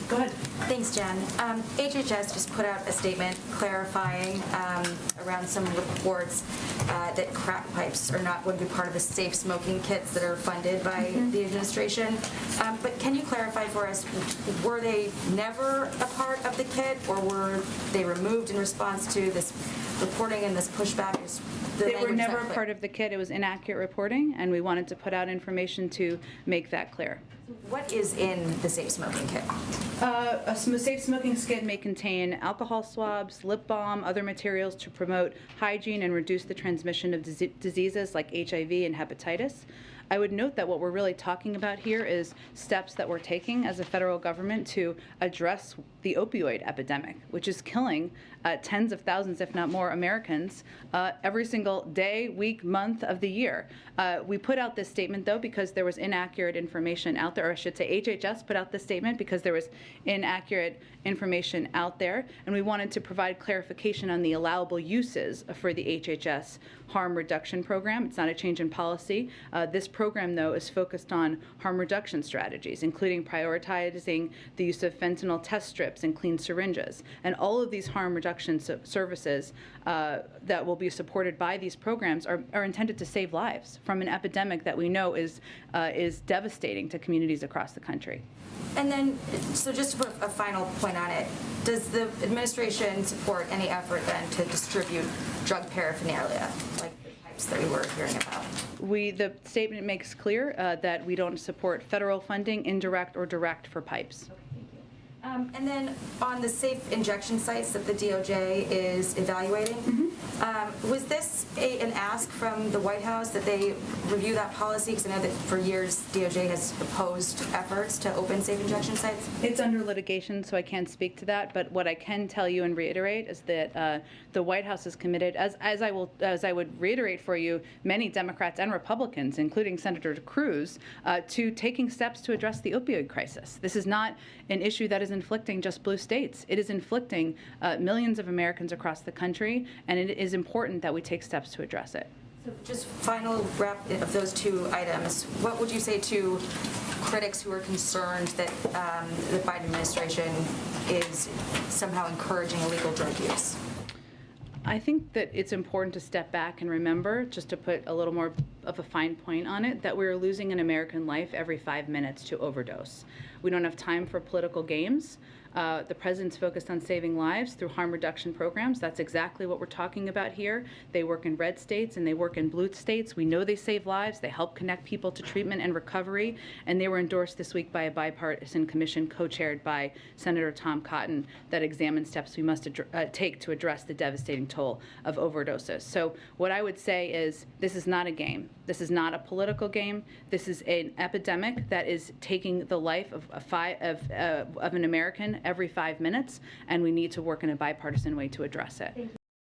Go ahead. Thanks, Jen. HHS just put out a statement clarifying around some reports that crack pipes are not going to be part of the safe smoking kits that are funded by the administration. But can you clarify for us, were they never a part of the kit, or were they removed in response to this reporting and this pushback? They were never a part of the kit. It was inaccurate reporting, and we wanted to put out information to make that clear. What is in the safe smoking kit? A safe smoking kit may contain alcohol swabs, lip balm, other materials to promote hygiene and reduce the transmission of diseases like HIV and hepatitis. I would note that what we're really talking about here is steps that we're taking as a federal government to address the opioid epidemic, which is killing tens of thousands, if not more, Americans every single day, week, month of the year. We put out this statement, though, because there was inaccurate information out there, or I should say HHS put out this statement because there was inaccurate information out there, and we wanted to provide clarification on the allowable uses for the HHS harm reduction program. It's not a change in policy. This program, though, is focused on harm reduction strategies, including prioritizing the use of fentanyl test strips and clean syringes. And all of these harm reduction services that will be supported by these programs are intended to save lives from an epidemic that we know is devastating to communities across the country. And then, so just to put a final point on it, does the administration support any effort then to distribute drug paraphernalia, like the pipes that we were hearing about? The statement makes clear that we don't support federal funding, indirect or direct, for pipes. And then on the safe injection sites that the DOJ is evaluating, was this an ask from the White House that they review that policy? Because I know that for years DOJ has opposed efforts to open safe injection sites. It's under litigation, so I can't speak to that. But what I can tell you and reiterate is that the White House is committed, as I would reiterate for you, many Democrats and Republicans, including Senator Cruz, to taking steps to address the opioid crisis. This is not an issue that is inflicting just blue states. It is inflicting millions of Americans across the country, and it is important that we take steps to address it. So just final wrap of those two items, what would you say to critics who are concerned that the Biden administration is somehow encouraging illegal drug use? I think that it's important to step back and remember, just to put a little more of a fine point on it, that we're losing an American life every 5 minutes to overdose. We don't have time for political games. The president's focused on saving lives through harm reduction programs. That's exactly what we're talking about here. They work in red states and they work in blue states. We know they save lives. They help connect people to treatment and recovery. And they were endorsed this week by a bipartisan commission co-chaired by Senator Tom Cotton that examines steps we must take to address the devastating toll of overdoses. So what I would say is this is not a game. This is not a political game. This is an epidemic that is taking the life of an American every 5 minutes, and we need to work in a bipartisan way to address it.